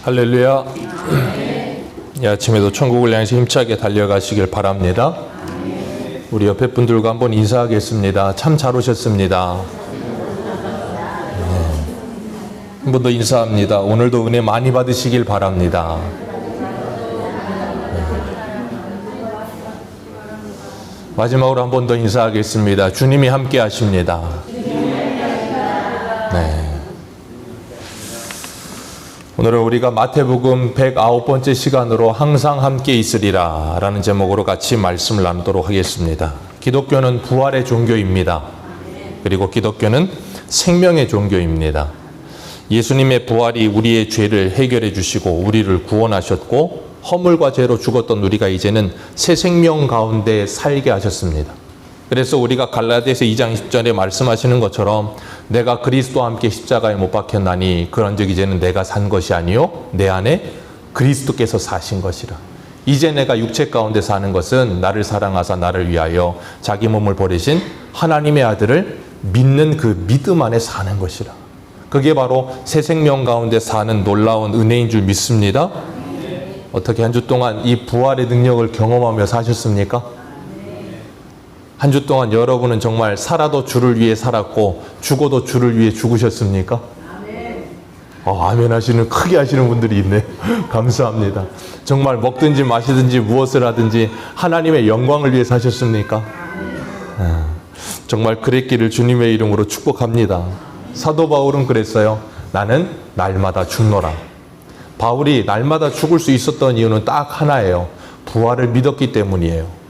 할렐루야. 이 아침에도 천국을 향해서 힘차게 달려가시길 바랍니다. 우리 옆에 분들과 한번 인사하겠습니다. 참 잘 오셨습니다. 한 번 더 인사합니다. 오늘도 은혜 많이 받으시길 바랍니다. 마지막으로 한 번 더 인사하겠습니다. 주님이 함께 하십니다. 네. 오늘은 우리가 마태복음 109번째 시간으로 항상 함께 있으리라 라는 제목으로 같이 말씀을 나누도록 하겠습니다. 기독교는 부활의 종교입니다. 그리고 기독교는 생명의 종교입니다. 예수님의 부활이 우리의 죄를 해결해 주시고 우리를 구원하셨고 허물과 죄로 죽었던 우리가 이제는 새 생명 가운데 살게 하셨습니다. 그래서 우리가 갈라디아서 2장 10절에 말씀하시는 것처럼 내가 그리스도와 함께 십자가에 못 박혔나니 그런즉 이제는 내가 산 것이 아니요 내 안에 그리스도께서 사신 것이라. 이제 내가 육체 가운데 사는 것은 나를 사랑하사 나를 위하여 자기 몸을 버리신 하나님의 아들을 믿는 그 믿음 안에 사는 것이라. 그게 바로 새 생명 가운데 사는 놀라운 은혜인 줄 믿습니다. 어떻게 한 주 동안 이 부활의 능력을 경험하며 사셨습니까? 한 주 동안 여러분은 정말 살아도 주를 위해 살았고 죽어도 주를 위해 죽으셨습니까? 아멘 하시는, 크게 하시는 분들이 있네. 감사합니다. 정말 먹든지 마시든지 무엇을 하든지 하나님의 영광을 위해 사셨습니까? 정말 그랬기를 주님의 이름으로 축복합니다. 사도 바울은 그랬어요. 나는 날마다 죽노라. 바울이 날마다 죽을 수 있었던 이유는 딱 하나예요. 부활을 믿었기 때문이에요.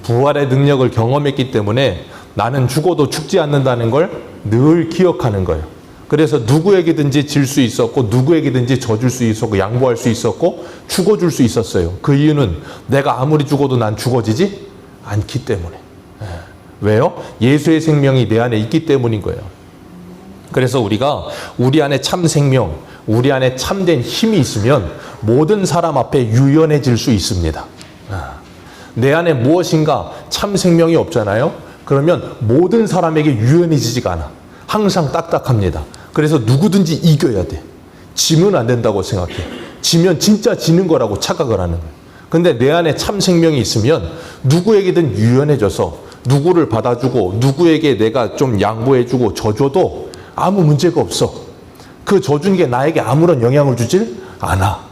부활의 능력을 경험했기 때문에 나는 죽어도 죽지 않는다는 걸 늘 기억하는 거예요. 그래서 누구에게든지 질 수 있었고 누구에게든지 져줄 수 있었고 양보할 수 있었고 죽어줄 수 있었어요. 그 이유는 내가 아무리 죽어도 난 죽어지지 않기 때문에. 왜요? 예수의 생명이 내 안에 있기 때문인 거예요. 그래서 우리가 우리 안에 참 생명, 우리 안에 참된 힘이 있으면 모든 사람 앞에 유연해질 수 있습니다. 내 안에 무엇인가 참 생명이 없잖아요. 그러면 모든 사람에게 유연해지지가 않아. 항상 딱딱합니다. 그래서 누구든지 이겨야 돼. 지면 안 된다고 생각해. 지면 진짜 지는 거라고 착각을 하는 거예요. 근데 내 안에 참 생명이 있으면 누구에게든 유연해져서 누구를 받아주고 누구에게 내가 좀 양보해주고 져줘도 아무 문제가 없어. 그 져준 게 나에게 아무런 영향을 주질 않아.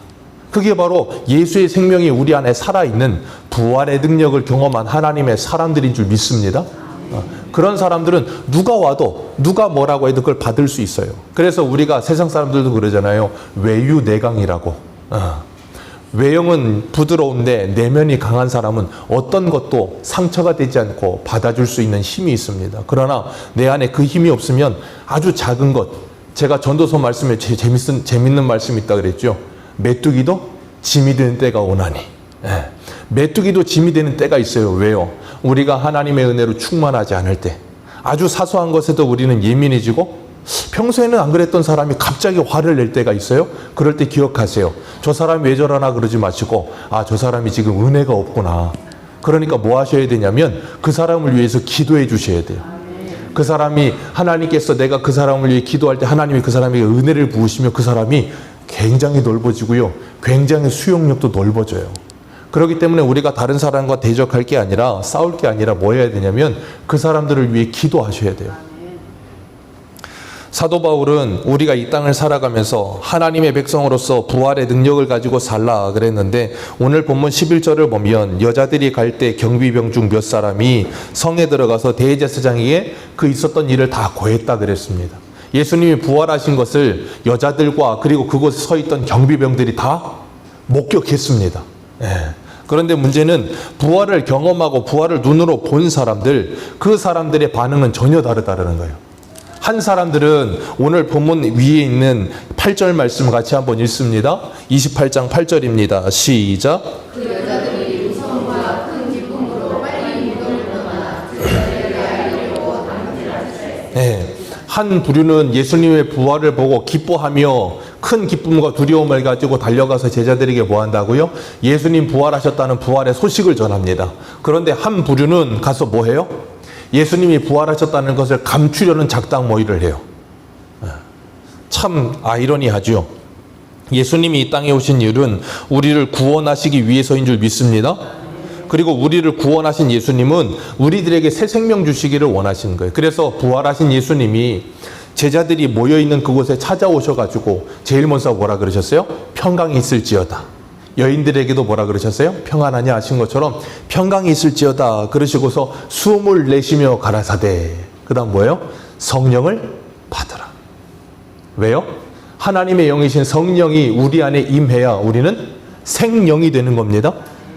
그게 바로 예수의 생명이 우리 안에 살아있는 부활의 능력을 경험한 하나님의 사람들인 줄 믿습니다. 그런 사람들은 누가 와도 누가 뭐라고 해도 그걸 받을 수 있어요. 그래서 우리가 세상 사람들도 그러잖아요. 외유내강이라고. 외형은 부드러운데 내면이 강한 사람은 어떤 것도 상처가 되지 않고 받아줄 수 있는 힘이 있습니다. 그러나 내 안에 그 힘이 없으면 아주 작은 것, 제가 전도서 말씀에 재밌는 말씀이 있다 그랬죠. 메뚜기도 짐이 되는 때가 오나니. 메뚜기도 짐이 되는 때가 있어요. 왜요? 우리가 하나님의 은혜로 충만하지 않을 때, 아주 사소한 것에도 우리는 예민해지고 평소에는 안 그랬던 사람이 갑자기 화를 낼 때가 있어요. 그럴 때 기억하세요. 저 사람이 왜 저러나 그러지 마시고 저 사람이 지금 은혜가 없구나. 그러니까 뭐 하셔야 되냐면 그 사람을 위해서 기도해 주셔야 돼요. 그 사람이, 하나님께서 내가 그 사람을 위해 기도할 때 하나님이 그 사람에게 은혜를 부으시면 그 사람이 굉장히 넓어지고요. 굉장히 수용력도 넓어져요. 그렇기 때문에 우리가 다른 사람과 대적할 게 아니라 싸울 게 아니라 뭐 해야 되냐면 그 사람들을 위해 기도하셔야 돼요. 사도 바울은 우리가 이 땅을 살아가면서 하나님의 백성으로서 부활의 능력을 가지고 살라 그랬는데 오늘 본문 11절을 보면 여자들이 갈 때 경비병 중 몇 사람이 성에 들어가서 대제사장에게 그 있었던 일을 다 고했다 그랬습니다. 예수님이 부활하신 것을 여자들과 그리고 그곳에 서 있던 경비병들이 다 목격했습니다. 그런데 문제는 부활을 경험하고 부활을 눈으로 본 사람들, 그 사람들의 반응은 전혀 다르다는 거예요. 한 사람들은 오늘 본문 위에 있는 8절 말씀 같이 한번 읽습니다. 28장 8절입니다. 시작. 그 여자들이 우성과 큰 기쁨으로 빨리 무덤을 떠나 그 자리를 알리려고 담지라. 한 부류는 예수님의 부활을 보고 기뻐하며 큰 기쁨과 두려움을 가지고 달려가서 제자들에게 뭐 한다고요? 예수님 부활하셨다는 부활의 소식을 전합니다. 그런데 한 부류는 가서 뭐 해요? 예수님이 부활하셨다는 것을 감추려는 작당 모의를 해요. 참 아이러니하죠. 예수님이 이 땅에 오신 이유는 우리를 구원하시기 위해서인 줄 믿습니다. 그리고 우리를 구원하신 예수님은 우리들에게 새 생명 주시기를 원하시는 거예요. 그래서 부활하신 예수님이 제자들이 모여있는 그곳에 찾아오셔가지고 제일 먼저 뭐라 그러셨어요? 평강이 있을지어다. 여인들에게도 뭐라 그러셨어요? 평안하냐 하신 것처럼 평강이 있을지어다 그러시고서 숨을 내쉬며 가라사대. 그 다음 뭐예요? 성령을 받으라. 왜요? 하나님의 영이신 성령이 우리 안에 임해야 우리는 생령이 되는 겁니다.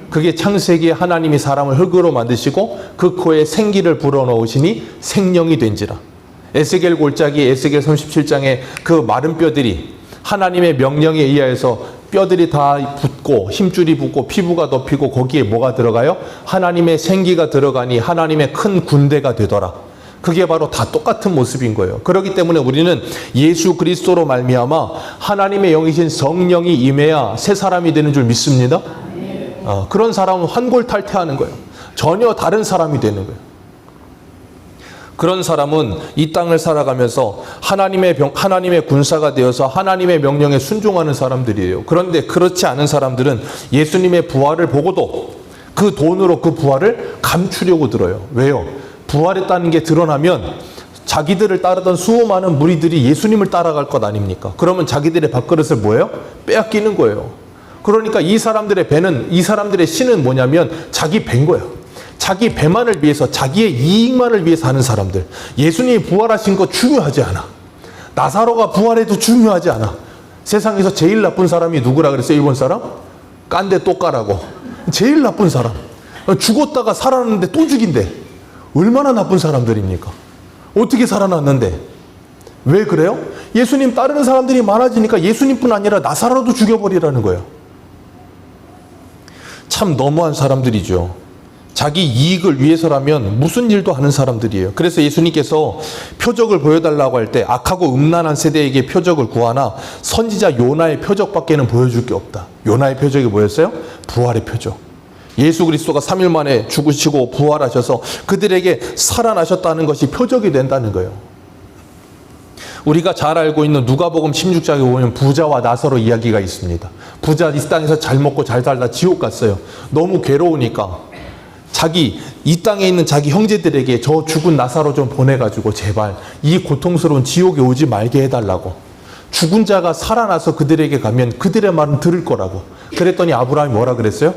그게 창세기에 하나님이 사람을 흙으로 만드시고 그 코에 생기를 불어넣으시니 생령이 된지라. 에스겔 골짜기 에스겔 37장에 그 마른 뼈들이 하나님의 명령에 의하여서 뼈들이 다 붙고 힘줄이 붙고 피부가 덮이고 거기에 뭐가 들어가요? 하나님의 생기가 들어가니 하나님의 큰 군대가 되더라. 그게 바로 다 똑같은 모습인 거예요. 그렇기 때문에 우리는 예수 그리스도로 말미암아 하나님의 영이신 성령이 임해야 새 사람이 되는 줄 믿습니다. 그런 사람은 환골탈태하는 거예요. 전혀 다른 사람이 되는 거예요. 그런 사람은 이 땅을 살아가면서 하나님의 군사가 되어서 하나님의 명령에 순종하는 사람들이에요. 그런데 그렇지 않은 사람들은 예수님의 부활을 보고도 그 돈으로 그 부활을 감추려고 들어요. 왜요? 부활했다는 게 드러나면 자기들을 따르던 수많은 무리들이 예수님을 따라갈 것 아닙니까? 그러면 자기들의 밥그릇을 뭐예요? 빼앗기는 거예요. 그러니까 이 사람들의 신은 뭐냐면 자기 배인 거예요. 자기 배만을 위해서, 자기의 이익만을 위해서 하는 사람들. 예수님이 부활하신 거 중요하지 않아. 나사로가 부활해도 중요하지 않아. 세상에서 제일 나쁜 사람이 누구라 그랬어요? 일본 사람? 깐데 또 까라고. 제일 나쁜 사람. 죽었다가 살아났는데 또 죽인대. 얼마나 나쁜 사람들입니까? 어떻게 살아났는데? 왜 그래요? 예수님 따르는 사람들이 많아지니까 예수님뿐 아니라 나사로도 죽여버리라는 거예요. 참 너무한 사람들이죠. 자기 이익을 위해서라면 무슨 일도 하는 사람들이에요. 그래서 예수님께서 표적을 보여달라고 할 때 악하고 음란한 세대에게 표적을 구하나 선지자 요나의 표적밖에는 보여줄 게 없다. 요나의 표적이 뭐였어요? 부활의 표적. 예수 그리스도가 3일 만에 죽으시고 부활하셔서 그들에게 살아나셨다는 것이 표적이 된다는 거예요. 우리가 잘 알고 있는 누가복음 16장에 보면 부자와 나사로 이야기가 있습니다. 부자 이 땅에서 잘 먹고 잘 살다 지옥 갔어요. 너무 괴로우니까 이 땅에 있는 자기 형제들에게 저 죽은 나사로 좀 보내가지고 제발 이 고통스러운 지옥에 오지 말게 해달라고. 죽은 자가 살아나서 그들에게 가면 그들의 말은 들을 거라고. 그랬더니 아브라함이 뭐라 그랬어요?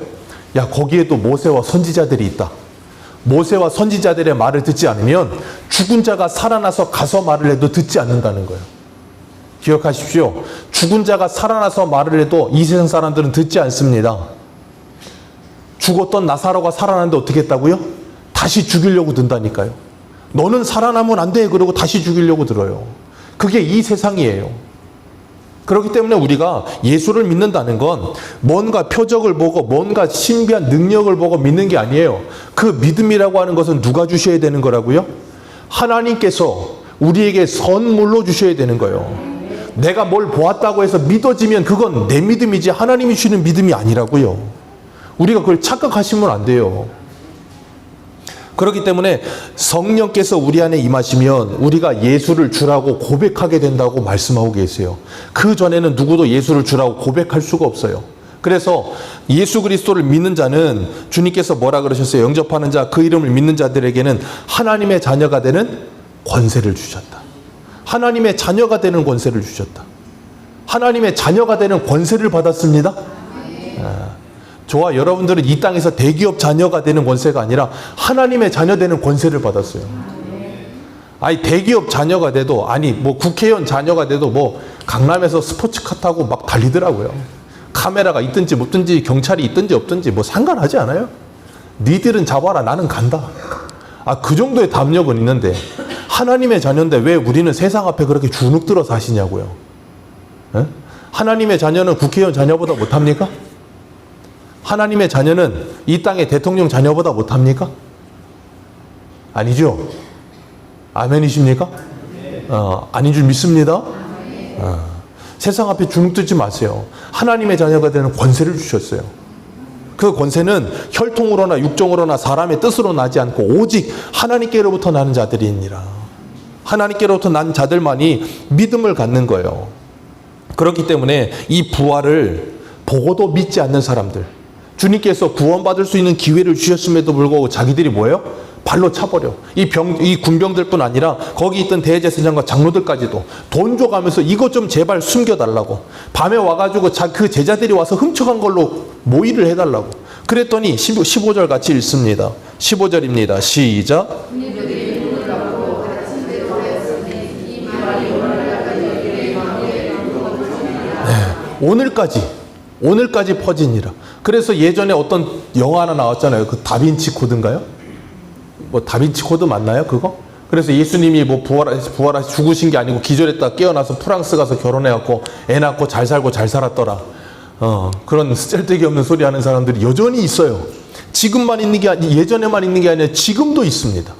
야, 거기에도 모세와 선지자들이 있다. 모세와 선지자들의 말을 듣지 않으면 죽은 자가 살아나서 가서 말을 해도 듣지 않는다는 거예요. 기억하십시오. 죽은 자가 살아나서 말을 해도 이 세상 사람들은 듣지 않습니다. 죽었던 나사로가 살아났는데 어떻게 했다고요? 다시 죽이려고 든다니까요. 너는 살아나면 안 돼. 그러고 다시 죽이려고 들어요. 그게 이 세상이에요. 그렇기 때문에 우리가 예수를 믿는다는 건 뭔가 표적을 보고 뭔가 신비한 능력을 보고 믿는 게 아니에요. 그 믿음이라고 하는 것은 누가 주셔야 되는 거라고요? 하나님께서 우리에게 선물로 주셔야 되는 거예요. 내가 뭘 보았다고 해서 믿어지면 그건 내 믿음이지 하나님이 주시는 믿음이 아니라고요. 우리가 그걸 착각하시면 안 돼요. 그렇기 때문에 성령께서 우리 안에 임하시면 우리가 예수를 주라고 고백하게 된다고 말씀하고 계세요. 그 전에는 누구도 예수를 주라고 고백할 수가 없어요. 그래서 예수 그리스도를 믿는 자는 주님께서 뭐라 그러셨어요? 영접하는 자, 그 이름을 믿는 자들에게는 하나님의 자녀가 되는 권세를 주셨다. 하나님의 자녀가 되는 권세를 주셨다. 하나님의 자녀가 되는 권세를 받았습니다. 저와 여러분들은 이 땅에서 대기업 자녀가 되는 권세가 아니라 하나님의 자녀 되는 권세를 받았어요. 아니 대기업 자녀가 돼도 뭐 국회의원 자녀가 돼도 뭐 강남에서 스포츠카 타고 막 달리더라고요. 카메라가 있든지 없든지 경찰이 있든지 없든지 뭐 상관하지 않아요. 니들은 잡아라 나는 간다. 그 정도의 담력은 있는데 하나님의 자녀인데 왜 우리는 세상 앞에 그렇게 주눅들어 사시냐고요. 에? 하나님의 자녀는 국회의원 자녀보다 못합니까? 하나님의 자녀는 이 땅의 대통령 자녀보다 못합니까? 아니죠? 아멘이십니까? 아닌 줄 믿습니다. 세상 앞에 주눅들지 마세요. 하나님의 자녀가 되는 권세를 주셨어요. 그 권세는 혈통으로나 육정으로나 사람의 뜻으로 나지 않고 오직 하나님께로부터 나는 자들이니라. 하나님께로부터 난 자들만이 믿음을 갖는 거예요. 그렇기 때문에 이 부활을 보고도 믿지 않는 사람들, 주님께서 구원받을 수 있는 기회를 주셨음에도 불구하고 자기들이 뭐예요? 발로 차버려. 이 군병들뿐 아니라 거기 있던 대제사장과 장로들까지도 돈 줘가면서 이것 좀 제발 숨겨달라고, 밤에 와가지고 그 제자들이 와서 훔쳐간 걸로 모의를 해달라고 그랬더니 15절 같이 읽습니다. 15절입니다. 시작. 오늘까지 퍼지니라. 그래서 예전에 어떤 영화 하나 나왔잖아요. 그 다빈치 코드인가요? 뭐 다빈치 코드 맞나요? 그거? 그래서 예수님이 뭐 부활하시 죽으신 게 아니고 기절했다 깨어나서 프랑스 가서 결혼해갖고 애 낳고 잘 살고 잘 살았더라. 그런 쓸데기 없는 소리 하는 사람들이 여전히 있어요. 지금만 있는 게 아니, 예전에만 있는 게 아니라 지금도 있습니다.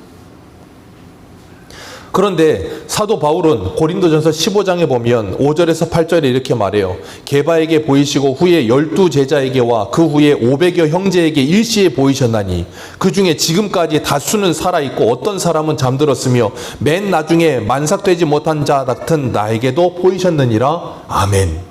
그런데 사도 바울은 고린도전서 15장에 보면 5절에서 8절에 이렇게 말해요. 게바에게 보이시고 후에 12제자에게와 그 후에 500여 형제에게 일시에 보이셨나니 그 중에 지금까지 다수는 살아있고 어떤 사람은 잠들었으며 맨 나중에 만삭되지 못한 자 같은 나에게도 보이셨느니라. 아멘.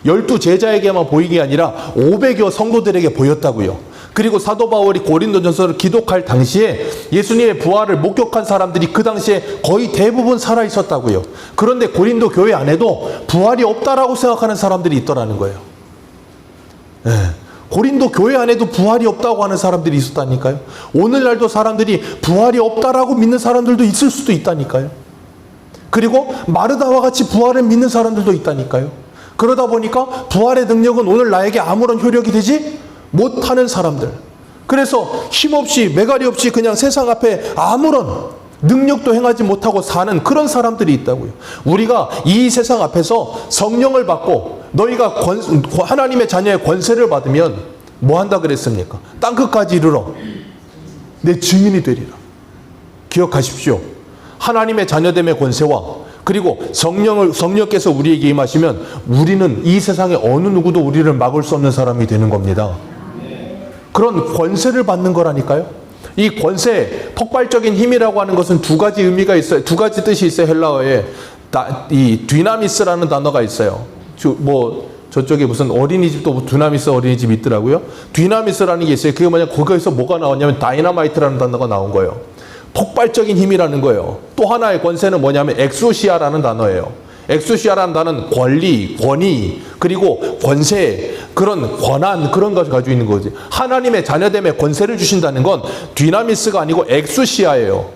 12제자에게만 보이게 아니라 500여 성도들에게 보였다고요. 그리고 사도 바울이 고린도전서를 기독할 당시에 예수님의 부활을 목격한 사람들이 그 당시에 거의 대부분 살아 있었다고요. 그런데 고린도 교회 안에도 부활이 없다라고 생각하는 사람들이 있더라는 거예요. 네. 고린도 교회 안에도 부활이 없다고 하는 사람들이 있었다니까요. 오늘날도 사람들이 부활이 없다라고 믿는 사람들도 있을 수도 있다니까요. 그리고 마르다와 같이 부활을 믿는 사람들도 있다니까요. 그러다 보니까 부활의 능력은 오늘 나에게 아무런 효력이 되지 못하는 사람들. 그래서 힘없이 매가리 없이 그냥 세상 앞에 아무런 능력도 행하지 못하고 사는 그런 사람들이 있다고요. 우리가 이 세상 앞에서 성령을 받고 너희가 하나님의 자녀의 권세를 받으면 뭐 한다 그랬습니까? 땅끝까지 이르러 내 증인이 되리라. 기억하십시오. 하나님의 자녀됨의 권세와 그리고 성령께서 우리에게 임하시면 우리는 이 세상에 어느 누구도 우리를 막을 수 없는 사람이 되는 겁니다. 그런 권세를 받는 거라니까요. 이 권세, 폭발적인 힘이라고 하는 것은 두 가지 의미가 있어요. 두 가지 뜻이 있어요. 헬라어에 이 디나미스라는 단어가 있어요. 저쪽에 무슨 어린이집도 디나미스 어린이집 있더라고요. 디나미스라는 게 있어요. 그게 뭐냐, 거기서 뭐가 나왔냐면 다이나마이트라는 단어가 나온 거예요. 폭발적인 힘이라는 거예요. 또 하나의 권세는 뭐냐면 엑소시아라는 단어예요. 엑소시아라는 단어는 권리, 권위, 그리고 권세, 그런 권한, 그런 것을 가지고 있는 거지. 하나님의 자녀됨에 권세를 주신다는 건 디나미스가 아니고 엑소시아예요.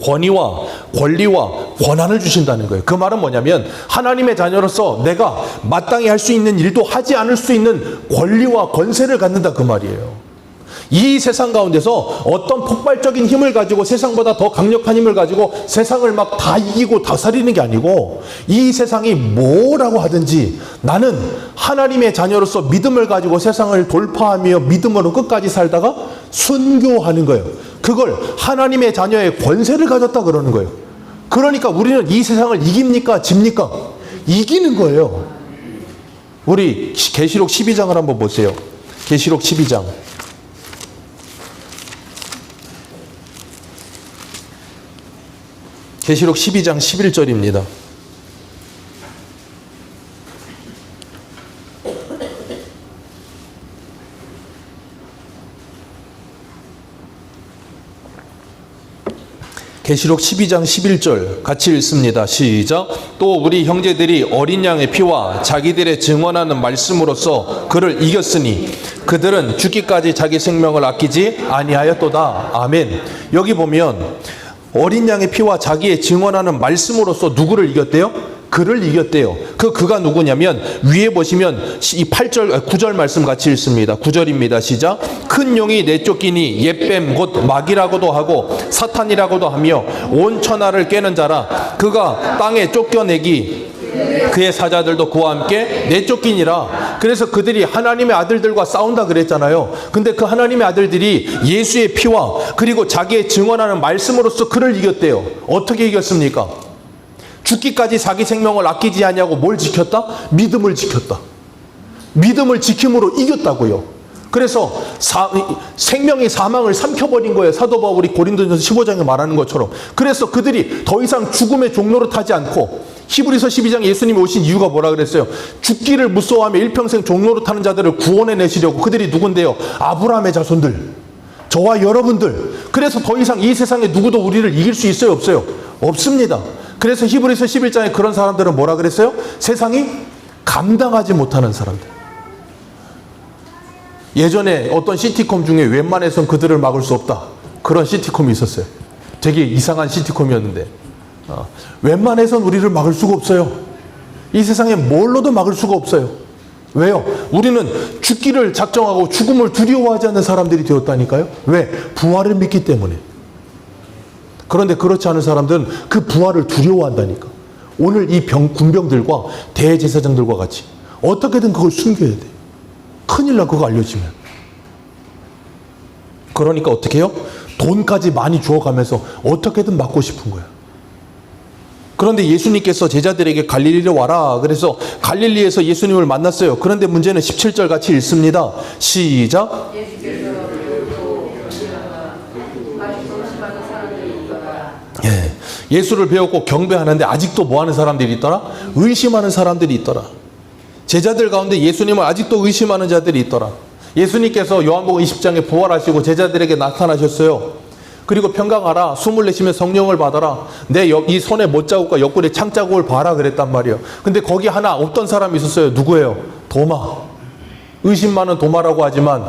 권위와 권리와 권한을 주신다는 거예요. 그 말은 뭐냐면 하나님의 자녀로서 내가 마땅히 할 수 있는 일도 하지 않을 수 있는 권리와 권세를 갖는다, 그 말이에요. 이 세상 가운데서 어떤 폭발적인 힘을 가지고 세상보다 더 강력한 힘을 가지고 세상을 막 다 이기고 다스리는 게 아니고 이 세상이 뭐라고 하든지 나는 하나님의 자녀로서 믿음을 가지고 세상을 돌파하며 믿음으로 끝까지 살다가 순교하는 거예요. 그걸 하나님의 자녀의 권세를 가졌다 그러는 거예요. 그러니까 우리는 이 세상을 이깁니까? 집니까? 이기는 거예요. 우리 계시록 12장을 한번 보세요. 계시록 12장. 계시록 12장 11절입니다. 계시록 12장 11절 같이 읽습니다. 시작. 또 우리 형제들이 어린 양의 피와 자기들의 증언하는 말씀으로써 그를 이겼으니 그들은 죽기까지 자기 생명을 아끼지 아니하였도다. 아멘. 여기 보면 어린 양의 피와 자기의 증언하는 말씀으로써 누구를 이겼대요? 그를 이겼대요. 그가 누구냐면 위에 보시면 이 8절, 9절 말씀 같이 읽습니다. 9절입니다. 시작. 큰 용이 내쫓기니 옛뱀 곧 마귀라고도 하고 사탄이라고도 하며 온 천하를 깨는 자라. 그가 땅에 쫓겨내기 그의 사자들도 그와 함께 내쫓기니라. 그래서 그들이 하나님의 아들들과 싸운다 그랬잖아요. 근데 그 하나님의 아들들이 예수의 피와 그리고 자기의 증언하는 말씀으로써 그를 이겼대요. 어떻게 이겼습니까? 죽기까지 자기 생명을 아끼지 아니하고 뭘 지켰다? 믿음을 지켰다. 믿음을 지킴으로 이겼다고요. 그래서 생명이 사망을 삼켜버린 거예요. 사도 바울이 고린도전서 15장에 말하는 것처럼. 그래서 그들이 더 이상 죽음의 종로를 타지 않고 히브리서 12장 예수님이 오신 이유가 뭐라 그랬어요? 죽기를 무서워하며 일평생 종로로 타는 자들을 구원해 내시려고. 그들이 누군데요? 아브라함의 자손들, 저와 여러분들. 그래서 더 이상 이 세상에 누구도 우리를 이길 수 있어요? 없어요? 없습니다. 그래서 히브리서 11장에 그런 사람들은 뭐라 그랬어요? 세상이 감당하지 못하는 사람들. 예전에 어떤 시티콤 중에 웬만해선 그들을 막을 수 없다, 그런 시티콤이 있었어요. 되게 이상한 시티콤이었는데, 웬만해선 우리를 막을 수가 없어요. 이 세상에 뭘로도 막을 수가 없어요. 왜요? 우리는 죽기를 작정하고 죽음을 두려워하지 않는 사람들이 되었다니까요. 왜? 부활을 믿기 때문에. 그런데 그렇지 않은 사람들은 그 부활을 두려워한다니까. 오늘 이 군병들과 대제사장들과 같이 어떻게든 그걸 숨겨야 돼. 큰일 나, 그거 알려지면. 그러니까 어떻게 해요? 돈까지 많이 주어가면서 어떻게든 막고 싶은 거야. 그런데 예수님께서 제자들에게 갈릴리로 와라. 그래서 갈릴리에서 예수님을 만났어요. 그런데 문제는 17절 같이 읽습니다. 시작. 예, 예수를 배웠고 경배하는데 아직도 뭐하는 사람들이 있더라? 의심하는 사람들이 있더라. 제자들 가운데 예수님을 아직도 의심하는 자들이 있더라. 예수님께서 요한복음 20장에 부활하시고 제자들에게 나타나셨어요. 그리고 평강하라, 숨을 내쉬며 성령을 받아라, 내 이 손에 못자국과 옆구리에 창자국을 봐라 그랬단 말이에요. 근데 거기 하나 없던 사람이 있었어요. 누구예요? 도마. 의심 많은 도마라고 하지만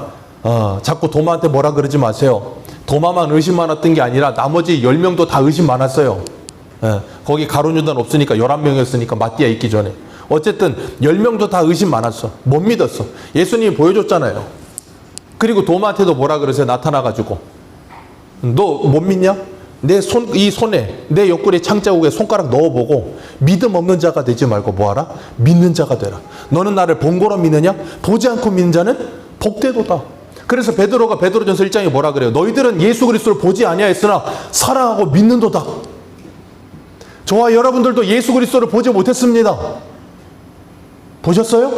자꾸 도마한테 뭐라 그러지 마세요. 도마만 의심 많았던 게 아니라 나머지 10명도 다 의심 많았어요. 거기 가룟 유다는 없으니까 11명이었으니까 마띠아 있기 전에. 어쨌든 10명도 다 의심 많았어. 못 믿었어. 예수님이 보여줬잖아요. 그리고 도마한테도 뭐라 그러세요? 나타나가지고 너 못 믿냐? 이 손에, 내 옆구리 창자국에 손가락 넣어보고 믿음 없는 자가 되지 말고 뭐하라? 믿는 자가 되라. 너는 나를 본거로 믿느냐? 보지 않고 믿는 자는 복되도다. 그래서 베드로가 베드로전서 1장에 뭐라 그래요? 너희들은 예수 그리스도를 보지 아니하였으나 사랑하고 믿는도다. 저와 여러분들도 예수 그리스도를 보지 못했습니다. 보셨어요?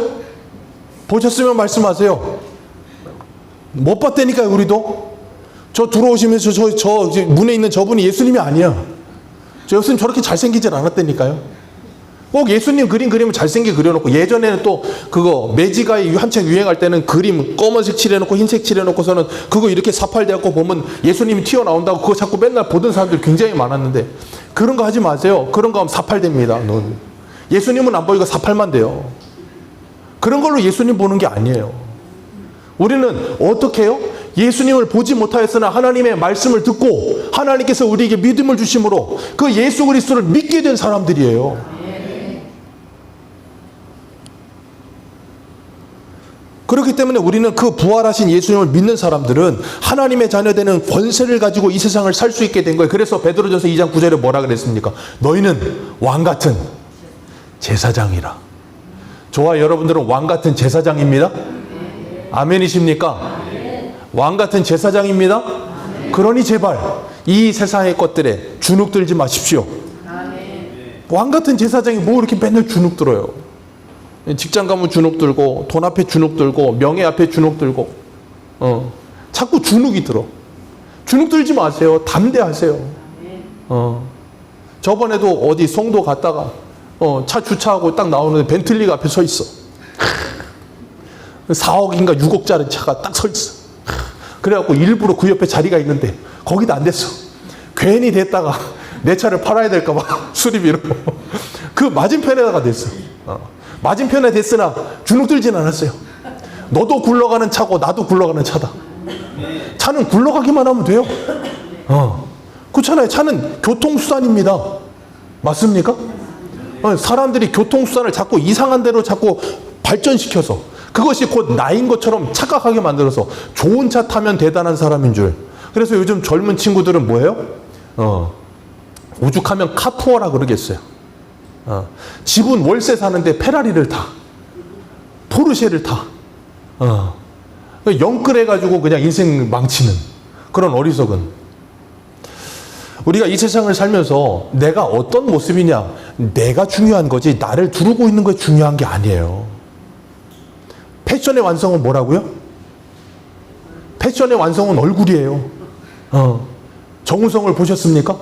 보셨으면 말씀하세요. 못 봤다니까요. 우리도. 저 들어오시면서 저 문에 있는 저분이 예수님이 아니야. 저 예수님 저렇게 잘생기질 않았다니까요. 꼭 예수님 그림 그리면 잘생기게 그려놓고, 예전에는 또 그거 매지가이 한창 유행할 때는 그림 검은색 칠해놓고 흰색 칠해놓고서는 그거 이렇게 사팔대갖고 보면 예수님이 튀어나온다고 그거 자꾸 맨날 보던 사람들 굉장히 많았는데, 그런 거 하지 마세요. 그런 거 하면 사팔됩니다. 예수님은 안 보이고 사팔만 돼요. 그런 걸로 예수님 보는 게 아니에요. 우리는 어떻게 해요? 예수님을 보지 못하였으나 하나님의 말씀을 듣고 하나님께서 우리에게 믿음을 주심으로 그 예수 그리스도를 믿게 된 사람들이에요. 그렇기 때문에 우리는 그 부활하신 예수님을 믿는 사람들은 하나님의 자녀되는 권세를 가지고 이 세상을 살 수 있게 된 거예요. 그래서 베드로전서 2장 9절에 뭐라 그랬습니까? 너희는 왕같은 제사장이라. 저와 여러분들은 왕같은 제사장입니다. 아멘이십니까? 왕같은 제사장입니다. 그러니 제발 이 세상의 것들에 주눅 들지 마십시오. 왕같은 제사장이 뭐 이렇게 맨날 주눅 들어요. 직장 가면 주눅 들고, 돈 앞에 주눅 들고, 명예 앞에 주눅 들고, 자꾸 주눅이 들어. 주눅 들지 마세요. 담대하세요. 저번에도 어디 송도 갔다가 차 주차하고 딱 나오는데 벤틀리가 앞에 서 있어. 4억인가 6억짜리 차가 딱 서 있어. 그래갖고 일부러 그 옆에 자리가 있는데 거기도 안 됐어. 괜히 됐다가 내 차를 팔아야 될까봐 수리비로 그 맞은편에다가 됐어. 맞은편에 됐으나 주눅 들진 않았어요. 너도 굴러가는 차고 나도 굴러가는 차다. 차는 굴러가기만 하면 돼요. 그렇잖아요. 차는 교통수단입니다. 맞습니까? 사람들이 교통수단을 자꾸 이상한 데로 자꾸 발전시켜서 그것이 곧 나인 것처럼 착각하게 만들어서 좋은 차 타면 대단한 사람인 줄. 그래서 요즘 젊은 친구들은 뭐예요? 오죽하면 카푸어라 그러겠어요. 집은 월세 사는데 페라리를 타. 포르쉐를 타. 영끌해가지고 그냥 인생 망치는 그런 어리석은. 우리가 이 세상을 살면서 내가 어떤 모습이냐, 내가 중요한 거지 나를 두르고 있는 게 중요한 게 아니에요. 패션의 완성은 뭐라고요? 패션의 완성은 얼굴이에요. 정우성을 보셨습니까?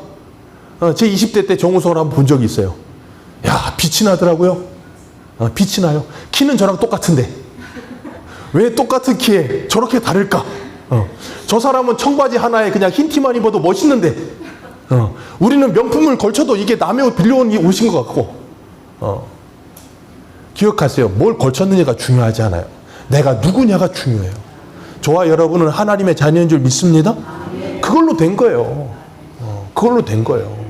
제 20대 때 정우성을 한번 본 적이 있어요. 야, 빛이 나더라고요. 빛이 나요. 키는 저랑 똑같은데 왜 똑같은 키에 저렇게 다를까? 저 사람은 청바지 하나에 그냥 흰 티만 입어도 멋있는데 우리는 명품을 걸쳐도 이게 남의 옷 빌려온 옷인 것 같고. 기억하세요. 뭘 걸쳤느냐가 중요하지 않아요. 내가 누구냐가 중요해요. 저와 여러분은 하나님의 자녀인 줄 믿습니다. 그걸로 된 거예요. 그걸로 된 거예요.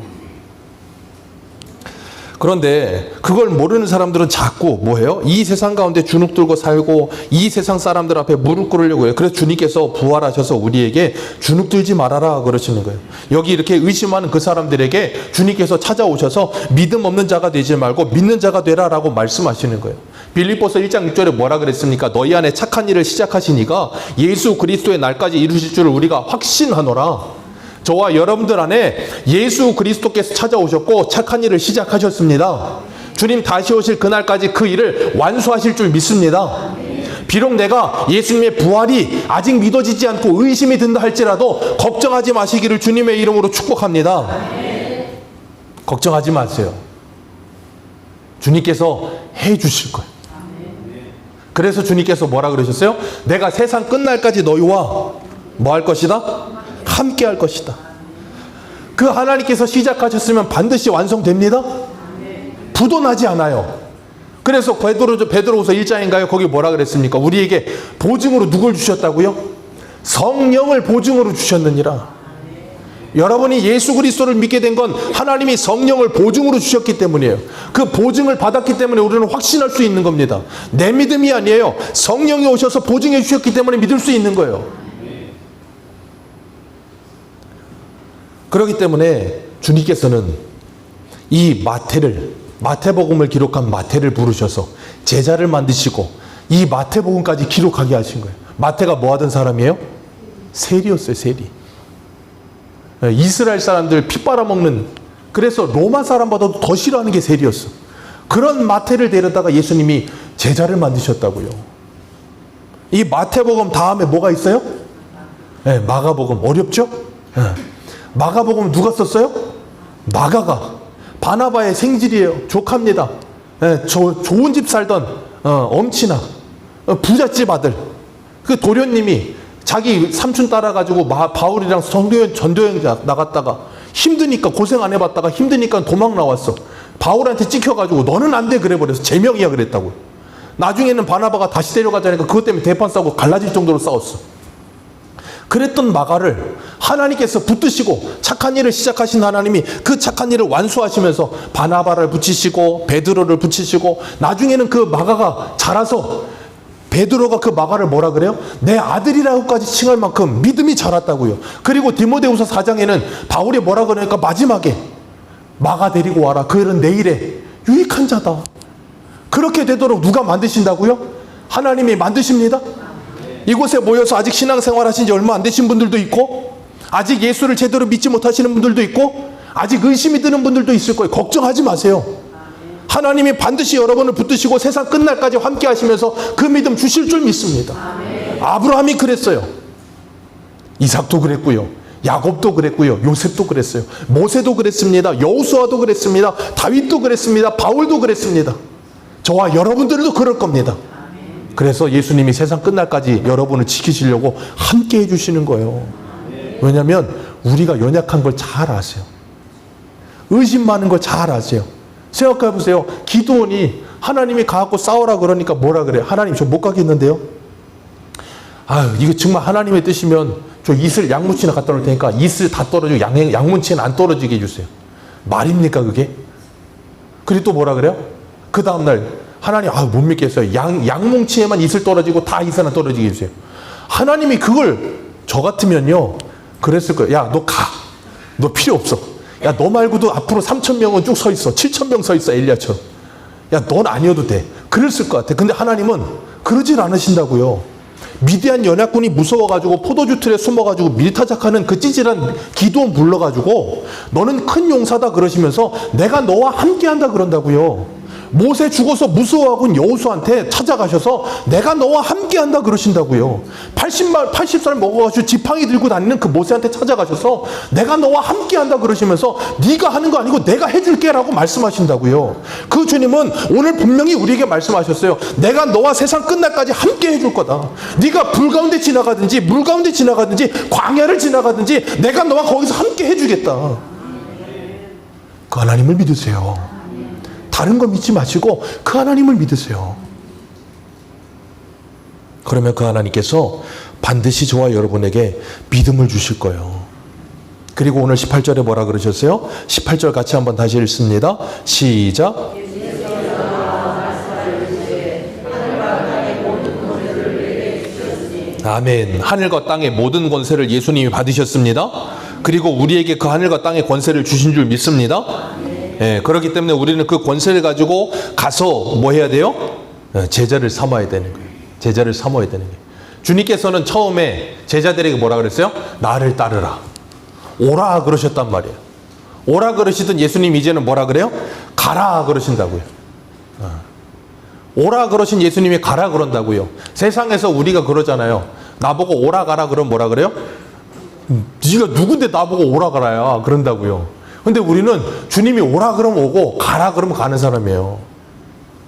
그런데 그걸 모르는 사람들은 자꾸 뭐예요? 이 세상 가운데 주눅 들고 살고 이 세상 사람들 앞에 무릎 꿇으려고 해요. 그래서 주님께서 부활하셔서 우리에게 주눅 들지 말아라 그러시는 거예요. 여기 이렇게 의심하는 그 사람들에게 주님께서 찾아오셔서 믿음 없는 자가 되지 말고 믿는 자가 되라라고 말씀하시는 거예요. 빌립보서 1장 6절에 뭐라 그랬습니까? 너희 안에 착한 일을 시작하시니까 예수 그리스도의 날까지 이루실 줄을 우리가 확신하노라. 저와 여러분들 안에 예수 그리스도께서 찾아오셨고 착한 일을 시작하셨습니다. 주님 다시 오실 그날까지 그 일을 완수하실 줄 믿습니다. 비록 내가 예수님의 부활이 아직 믿어지지 않고 의심이 든다 할지라도 걱정하지 마시기를 주님의 이름으로 축복합니다. 걱정하지 마세요. 주님께서 해 주실 거예요. 그래서 주님께서 뭐라 그러셨어요? 내가 세상 끝날까지 너희와 뭐 할 것이다? 함께 할 것이다. 그 하나님께서 시작하셨으면 반드시 완성됩니다. 부도 나지 않아요. 그래서 베드로후서 1장인가요? 거기 뭐라 그랬습니까? 우리에게 보증으로 누굴 주셨다고요? 성령을 보증으로 주셨느니라. 여러분이 예수 그리스도를 믿게 된 건 하나님이 성령을 보증으로 주셨기 때문이에요. 그 보증을 받았기 때문에 우리는 확신할 수 있는 겁니다. 내 믿음이 아니에요. 성령이 오셔서 보증해 주셨기 때문에 믿을 수 있는 거예요. 그렇기 때문에 주님께서는 이 마태복음을 기록한 마태를 부르셔서 제자를 만드시고 이 마태복음까지 기록하게 하신 거예요. 마태가 뭐 하던 사람이에요? 세리였어요, 세리. 이스라엘 사람들 피 빨아먹는, 그래서 로마 사람보다도 더 싫어하는 게 세리였어. 그런 마태를 데려다가 예수님이 제자를 만드셨다고요. 이 마태복음 다음에 뭐가 있어요? 네, 마가복음. 어렵죠? 네. 마가복음 누가 썼어요? 마가가. 바나바의 생질이에요. 조카입니다. 네, 좋은 집 살던 엄친아, 부잣집 아들. 그 도련님이 자기 삼촌 따라가지고 바울이랑 전도여행 나갔다가 힘드니까, 고생 안 해봤다가 힘드니까 도망 나왔어. 바울한테 찍혀가지고 너는 안 돼 그래 버려서 제명이야 그랬다고. 나중에는 바나바가 다시 데려가자니까 그것 때문에 대판 싸우고 갈라질 정도로 싸웠어. 그랬던 마가를 하나님께서 붙드시고 착한 일을 시작하신 하나님이 그 착한 일을 완수하시면서 바나바를 붙이시고 베드로를 붙이시고, 나중에는 그 마가가 자라서 베드로가 그 마가를 뭐라 그래요? 내 아들이라고까지 칭할 만큼 믿음이 자랐다고요. 그리고 디모데후서 4장에는 바울이 뭐라 그러니까 마지막에 마가 데리고 와라. 그는 내일에 유익한 자다. 그렇게 되도록 누가 만드신다고요? 하나님이 만드십니다. 이곳에 모여서 아직 신앙생활 하신 지 얼마 안 되신 분들도 있고, 아직 예수를 제대로 믿지 못하시는 분들도 있고, 아직 의심이 드는 분들도 있을 거예요. 걱정하지 마세요. 하나님이 반드시 여러분을 붙드시고 세상 끝날까지 함께 하시면서 그 믿음 주실 줄 믿습니다. 아브라함이 그랬어요. 이삭도 그랬고요. 야곱도 그랬고요. 요셉도 그랬어요. 모세도 그랬습니다. 여호수아도 그랬습니다. 다윗도 그랬습니다. 바울도 그랬습니다. 저와 여러분들도 그럴 겁니다. 그래서 예수님이 세상 끝날까지 여러분을 지키시려고 함께 해주시는 거예요. 왜냐하면 우리가 연약한 걸 잘 아세요. 의심 많은 걸 잘 아세요. 생각해 보세요. 기드온이 하나님이 가갖고 싸우라 그러니까 뭐라 그래? 하나님 저 못 가겠는데요? 아유, 이거 정말 하나님의 뜻이면 저 이슬 양무치나 갖다 놓을 테니까 이슬 다 떨어지고 양문치는 안 떨어지게 해주세요. 말입니까 그게? 그리고 또 뭐라 그래요? 그 다음날 하나님 못 믿겠어요. 양뭉치에만 이슬 떨어지고 다 이슬 안 떨어지게 해주세요. 하나님이 그걸 저 같으면요 그랬을 거예요. 야 너 가. 너 필요 없어. 야 너 말고도 앞으로 3,000명은 쭉 서 있어. 7,000명 서 있어 엘리야처럼. 야 넌 아니어도 돼. 그랬을 것 같아. 근데 하나님은 그러질 않으신다고요. 미디안 연합군이 무서워가지고 포도주 틀에 숨어가지고 밀타작하는 그 찌질한 기드온 불러가지고 너는 큰 용사다 그러시면서 내가 너와 함께한다 그런다고요. 모세 죽어서 무서워하고 여호수아한테 찾아가셔서 내가 너와 함께한다 그러신다고요. 80살 먹어가지고 지팡이 들고 다니는 그 모세한테 찾아가셔서 내가 너와 함께한다 그러시면서 네가 하는 거 아니고 내가 해줄게라고 말씀하신다고요. 그 주님은 오늘 분명히 우리에게 말씀하셨어요. 내가 너와 세상 끝날까지 함께 해줄 거다. 네가 불 가운데 지나가든지 물 가운데 지나가든지 광야를 지나가든지 내가 너와 거기서 함께 해주겠다. 그 하나님을 믿으세요. 다른 거 믿지 마시고 그 하나님을 믿으세요. 그러면 그 하나님께서 반드시 저와 여러분에게 믿음을 주실 거예요. 그리고 오늘 18절에 뭐라 그러셨어요? 18절 같이 한번 다시 읽습니다. 시작. 아멘. 하늘과 땅의 모든 권세를 예수님이 받으셨습니다. 그리고 우리에게 그 하늘과 땅의 권세를 주신 줄 믿습니다. 예, 그렇기 때문에 우리는 그 권세를 가지고 가서 뭐 해야 돼요? 제자를 삼아야 되는 거예요. 제자를 삼아야 되는 거예요. 주님께서는 처음에 제자들에게 뭐라 그랬어요? 나를 따르라. 오라 그러셨단 말이에요. 오라 그러시던 예수님 이제는 뭐라 그래요? 가라 그러신다고요. 오라 그러신 예수님이 가라 그런다고요. 세상에서 우리가 그러잖아요. 나보고 오라 가라 그러면 뭐라 그래요? 네가 누군데 나보고 오라 가라야 그런다고요. 근데 우리는 주님이 오라 그러면 오고 가라 그러면 가는 사람이에요.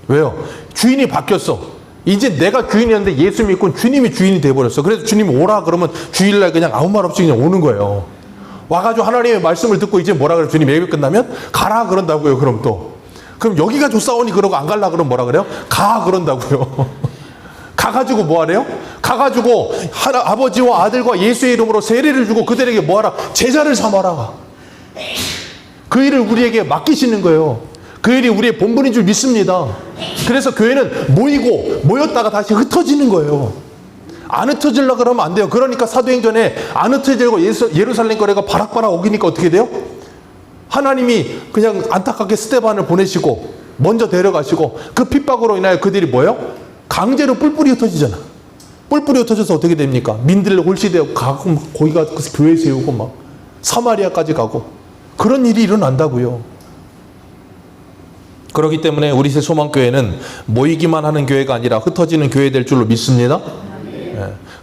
왜요? 주인이 바뀌었어. 이제 내가 주인이었는데 예수 믿고 주님이 주인이 돼버렸어. 그래서 주님이 오라 그러면 주일날 그냥 아무 말 없이 그냥 오는 거예요. 와가지고 하나님의 말씀을 듣고 이제 뭐라 그래요? 주님 예배 끝나면 가라 그런다고요. 그럼 또 그럼 여기가 좋사오니 그러고 안 갈라 그러면 뭐라 그래요? 가 그런다고요. 가가지고 뭐 하래요? 가가지고 아버지와 아들과 예수의 이름으로 세례를 주고 그들에게 뭐 하라? 제자를 삼아라. 그 일을 우리에게 맡기시는 거예요. 그 일이 우리의 본분인 줄 믿습니다. 그래서 교회는 모였다가 다시 흩어지는 거예요. 안 흩어지려고 그러면 안 돼요. 그러니까 사도행전에 안 흩어지고 예루살렘 거리가 바락바락 오기니까 어떻게 돼요? 하나님이 그냥 안타깝게 스데반을 보내시고 먼저 데려가시고 그 핍박으로 인하여 그들이 뭐예요? 강제로 뿔뿔이 흩어지잖아. 뿔뿔이 흩어져서 어떻게 됩니까? 민들레 홀시되고 가고 거기가 교회 세우고 막 사마리아까지 가고 그런 일이 일어난다고요. 그렇기 때문에 우리 새 소망교회는 모이기만 하는 교회가 아니라 흩어지는 교회 될 줄로 믿습니다.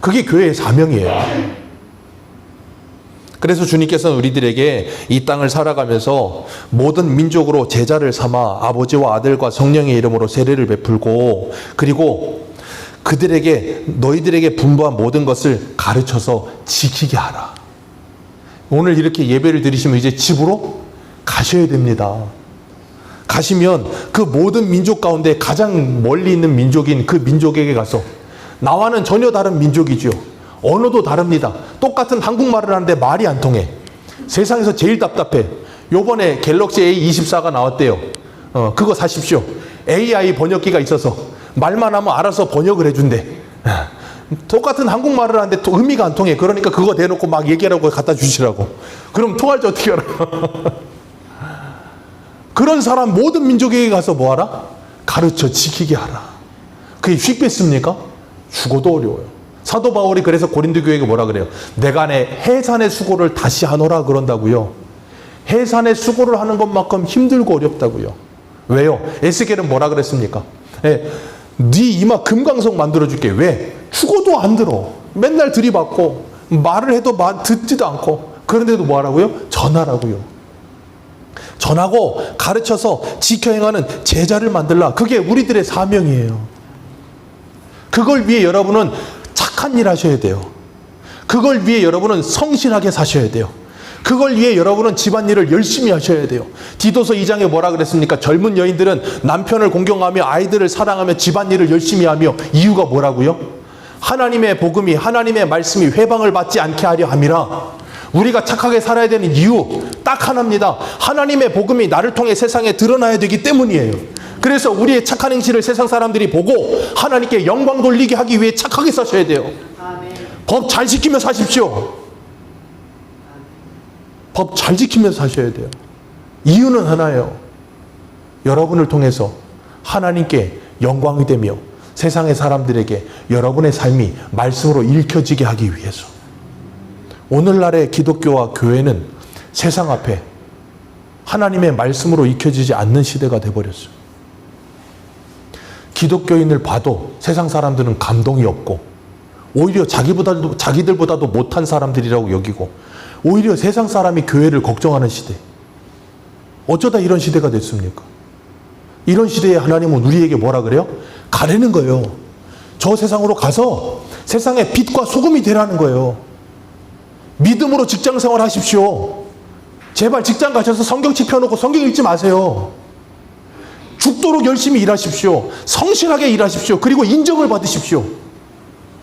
그게 교회의 사명이에요. 그래서 주님께서는 우리들에게 이 땅을 살아가면서 모든 민족으로 제자를 삼아 아버지와 아들과 성령의 이름으로 세례를 베풀고 그리고 그들에게 너희들에게 분부한 모든 것을 가르쳐서 지키게 하라. 오늘 이렇게 예배를 드리시면 이제 집으로 가셔야 됩니다. 가시면 그 모든 민족 가운데 가장 멀리 있는 민족인 그 민족에게 가서 나와는 전혀 다른 민족이죠. 언어도 다릅니다. 똑같은 한국말을 하는데 말이 안 통해. 세상에서 제일 답답해. 요번에 갤럭시 A24가 나왔대요. 그거 사십시오. AI 번역기가 있어서 말만 하면 알아서 번역을 해준대. 똑같은 한국말을 하는데 의미가 안 통해. 그러니까 그거 대놓고 막 얘기하라고 갖다 주시라고. 그럼 통할지 어떻게 알아? 그런 사람 모든 민족에게 가서 뭐 하라? 가르쳐 지키게 하라. 그게 쉽겠습니까? 죽어도 어려워요. 사도 바울이 그래서 고린도 교회에게 뭐라 그래요? 내가 내 해산의 수고를 다시 하노라 그런다고요. 해산의 수고를 하는 것만큼 힘들고 어렵다고요. 왜요? 에스겔은 뭐라 그랬습니까? 네 이마 금강석 만들어줄게. 왜? 죽어도 안 들어. 맨날 들이받고 말을 해도 듣지도 않고 그런데도 뭐 하라고요? 전하라고요. 전하고 가르쳐서 지켜 행하는 제자를 만들라. 그게 우리들의 사명이에요. 그걸 위해 여러분은 착한 일 하셔야 돼요. 그걸 위해 여러분은 성실하게 사셔야 돼요. 그걸 위해 여러분은 집안일을 열심히 하셔야 돼요. 디도서 2장에 뭐라 그랬습니까? 젊은 여인들은 남편을 공경하며 아이들을 사랑하며 집안일을 열심히 하며 이유가 뭐라고요? 하나님의 복음이 하나님의 말씀이 회방을 받지 않게 하려 함이라. 우리가 착하게 살아야 되는 이유 딱 하나입니다. 하나님의 복음이 나를 통해 세상에 드러나야 되기 때문이에요. 그래서 우리의 착한 행실을 세상 사람들이 보고 하나님께 영광 돌리게 하기 위해 착하게 사셔야 돼요. 법 잘 지키며 사십시오. 법 잘 지키면서 사셔야 돼요. 이유는 하나예요. 여러분을 통해서 하나님께 영광이 되며 세상의 사람들에게 여러분의 삶이 말씀으로 읽혀지게 하기 위해서. 오늘날의 기독교와 교회는 세상 앞에 하나님의 말씀으로 익혀지지 않는 시대가 되어버렸어요. 기독교인을 봐도 세상 사람들은 감동이 없고 오히려 자기들보다도 못한 사람들이라고 여기고 오히려 세상 사람이 교회를 걱정하는 시대. 어쩌다 이런 시대가 됐습니까? 이런 시대에 하나님은 우리에게 뭐라 그래요? 가라는 거예요. 저 세상으로 가서 세상의 빛과 소금이 되라는 거예요. 믿음으로 직장생활 하십시오. 제발 직장 가셔서 성경책 펴놓고 성경 읽지 마세요. 죽도록 열심히 일하십시오. 성실하게 일하십시오. 그리고 인정을 받으십시오.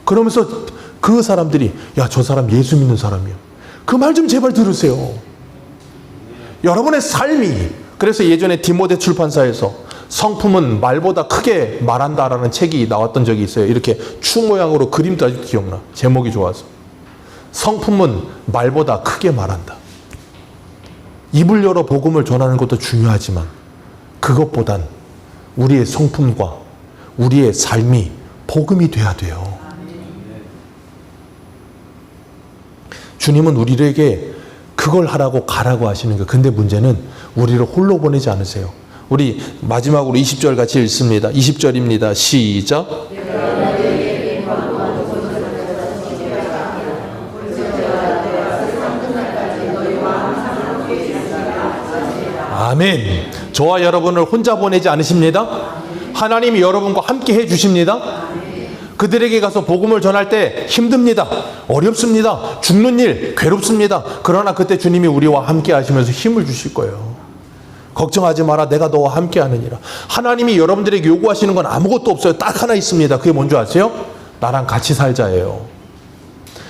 그러면서 그 사람들이 야, 저 사람 예수 믿는 사람이야. 그 말 좀 제발 들으세요. 여러분의 삶이, 그래서 예전에 디모데 출판사에서 성품은 말보다 크게 말한다라는 책이 나왔던 적이 있어요. 이렇게 축 모양으로 그림도 아직도 기억나. 제목이 좋아서. 성품은 말보다 크게 말한다. 입을 열어 복음을 전하는 것도 중요하지만 그것보단 우리의 성품과 우리의 삶이 복음이 돼야 돼요. 주님은 우리에게 그걸 하라고 가라고 하시는 거예요. 근데 문제는 우리를 홀로 보내지 않으세요. 우리 마지막으로 20절 같이 읽습니다. 20절입니다. 시작. 아멘. 저와 여러분을 혼자 보내지 않으십니다. 하나님이 여러분과 함께 해 주십니다. 그들에게 가서 복음을 전할 때 힘듭니다. 어렵습니다. 죽는 일, 괴롭습니다. 그러나 그때 주님이 우리와 함께 하시면서 힘을 주실 거예요. 걱정하지 마라. 내가 너와 함께 하느니라. 하나님이 여러분들에게 요구하시는 건 아무것도 없어요. 딱 하나 있습니다. 그게 뭔지 아세요? 나랑 같이 살자예요.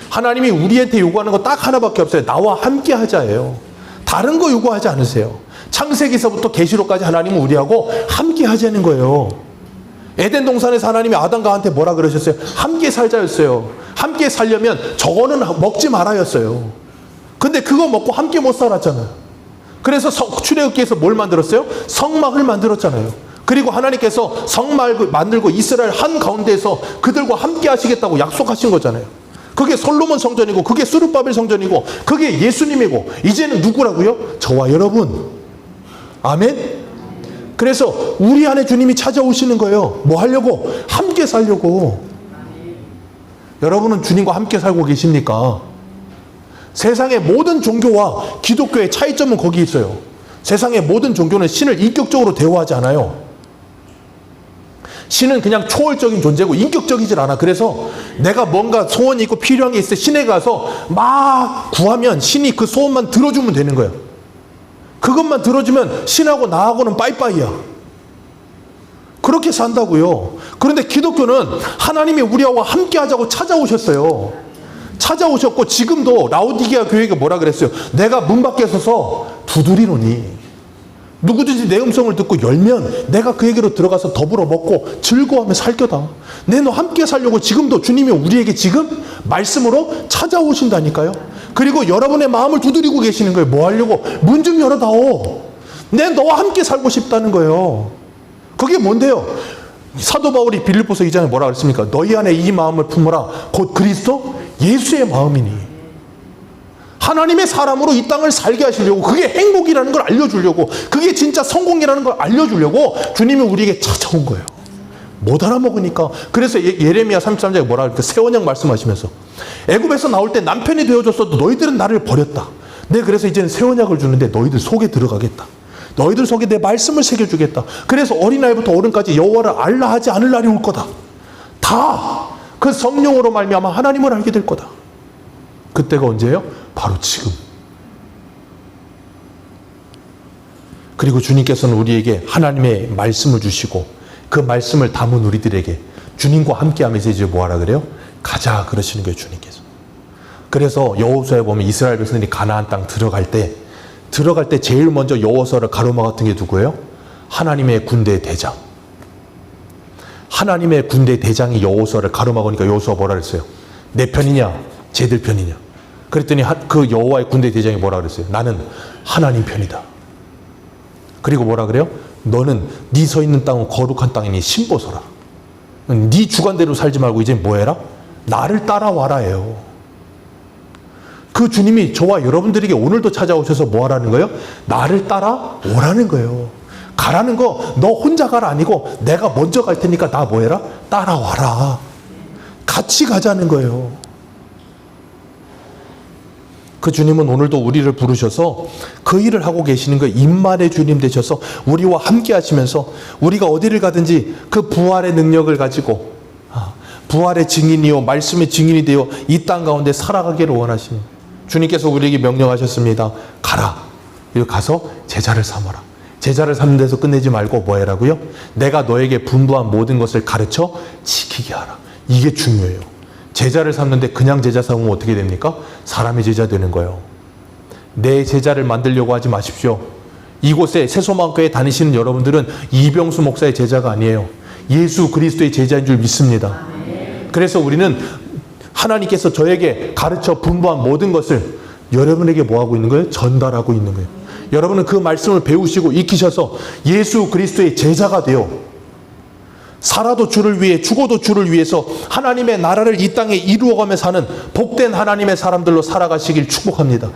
하나님이 우리한테 요구하는 거 딱 하나밖에 없어요. 나와 함께 하자예요. 다른 거 요구하지 않으세요. 창세기서부터 계시록까지 하나님은 우리하고 함께 하자는 거예요. 에덴 동산에서 하나님이 아담과 하와한테 뭐라 그러셨어요? 함께 살자였어요. 함께 살려면 저거는 먹지 말아였어요. 근데 그거 먹고 함께 못 살았잖아요. 그래서 출애굽기에서 뭘 만들었어요? 성막을 만들었잖아요. 그리고 하나님께서 성막을 만들고 이스라엘 한 가운데에서 그들과 함께 하시겠다고 약속하신 거잖아요. 그게 솔로몬 성전이고 그게 스룹바벨 성전이고 그게 예수님이고 이제는 누구라고요? 저와 여러분. 아멘. 그래서 우리 안에 주님이 찾아오시는 거예요. 뭐 하려고? 함께 살려고. 여러분은 주님과 함께 살고 계십니까? 세상의 모든 종교와 기독교의 차이점은 거기 있어요. 세상의 모든 종교는 신을 인격적으로 대우하지 않아요. 신은 그냥 초월적인 존재고 인격적이질 않아. 그래서 내가 뭔가 소원이 있고 필요한 게 있을 때 신에 가서 막 구하면 신이 그 소원만 들어주면 되는 거예요. 그것만 들어주면 신하고 나하고는 빠이빠이야. 그렇게 산다고요. 그런데 기독교는 하나님이 우리와 함께 하자고 찾아오셨어요. 찾아오셨고 지금도 라오디게아 교회가 뭐라 그랬어요? 내가 문 밖에 서서 두드리노니 누구든지 내 음성을 듣고 열면 내가 그에게로 들어가서 더불어 먹고 즐거워하며 살 거다. 내 너 함께 살려고 지금도 주님이 우리에게 지금 말씀으로 찾아오신다니까요. 그리고 여러분의 마음을 두드리고 계시는 거예요. 뭐 하려고? 문 좀 열어다오. 내 너와 함께 살고 싶다는 거예요. 그게 뭔데요? 사도 바울이 빌립보서 2장에 뭐라 그랬습니까? 너희 안에 이 마음을 품어라. 곧 그리스도 예수의 마음이니. 하나님의 사람으로 이 땅을 살게 하시려고, 그게 행복이라는 걸 알려주려고, 그게 진짜 성공이라는 걸 알려주려고 주님이 우리에게 찾아온 거예요. 못 알아먹으니까. 그래서 예레미야 33장에 뭐라 그럴까? 새 언약 말씀하시면서 애굽에서 나올 때 남편이 되어줬어도 너희들은 나를 버렸다. 내 그래서 이제는 새 언약을 주는데 너희들 속에 들어가겠다. 너희들 속에 내 말씀을 새겨주겠다. 그래서 어린아이부터 어른까지 여호와를 알라 하지 않을 날이 올 거다. 다 그 성령으로 말미암아 하나님을 알게 될 거다. 그때가 언제예요? 바로 지금. 그리고 주님께서는 우리에게 하나님의 말씀을 주시고 그 말씀을 담은 우리들에게 주님과 함께하면서 이제 뭐하라 그래요? 가자 그러시는 거예요, 주님께서. 그래서 여호수아에 보면 이스라엘 백성들이 가나안 땅 들어갈 때 제일 먼저 여호수아를 가로막았던 게 누구예요? 하나님의 군대 대장. 하나님의 군대 대장이 여호수아를 가로막으니까 여호수아 뭐라 그랬어요? 내 편이냐? 쟤들 편이냐? 그랬더니 그 여호와의 군대 대장이 뭐라 그랬어요? 나는 하나님 편이다. 그리고 뭐라 그래요? 너는 네 서 있는 땅은 거룩한 땅이니 신보서라. 네 주관대로 살지 말고 이제 뭐 해라? 나를 따라와라 해요. 그 주님이 저와 여러분들에게 오늘도 찾아오셔서 뭐 하라는 거예요? 나를 따라오라는 거예요. 가라는 거 너 혼자 가라 아니고 내가 먼저 갈 테니까 나 뭐해라? 따라와라. 같이 가자는 거예요. 그 주님은 오늘도 우리를 부르셔서 그 일을 하고 계시는 거예요. 임만의 주님 되셔서 우리와 함께 하시면서 우리가 어디를 가든지 그 부활의 능력을 가지고 부활의 증인이요 말씀의 증인이 되어 이 땅 가운데 살아가기를 원하시는 주님께서 우리에게 명령하셨습니다. 가라. 여기 가서 제자를 삼아라. 제자를 삼는 데서 끝내지 말고 뭐 해라고요? 내가 너에게 분부한 모든 것을 가르쳐 지키게 하라. 이게 중요해요. 제자를 삼는데 그냥 제자 삼으면 어떻게 됩니까? 사람의 제자 되는 거예요. 내 제자를 만들려고 하지 마십시오. 이곳에 새소망교회 다니시는 여러분들은 이병수 목사의 제자가 아니에요. 예수 그리스도의 제자인 줄 믿습니다. 그래서 우리는 하나님께서 저에게 가르쳐 분부한 모든 것을 여러분에게 뭐 하고 있는 거예요? 전달하고 있는 거예요. 여러분은 그 말씀을 배우시고 익히셔서 예수 그리스도의 제자가 되어 살아도 주를 위해 죽어도 주를 위해서 하나님의 나라를 이 땅에 이루어가며 사는 복된 하나님의 사람들로 살아가시길 축복합니다.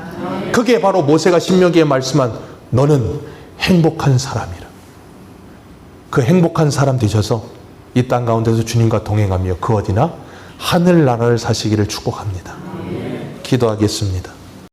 그게 바로 모세가 신명기에 말씀한 너는 행복한 사람이라. 그 행복한 사람 되셔서 이 땅 가운데서 주님과 동행하며 그 어디나 하늘나라를 사시기를 축복합니다. 기도하겠습니다.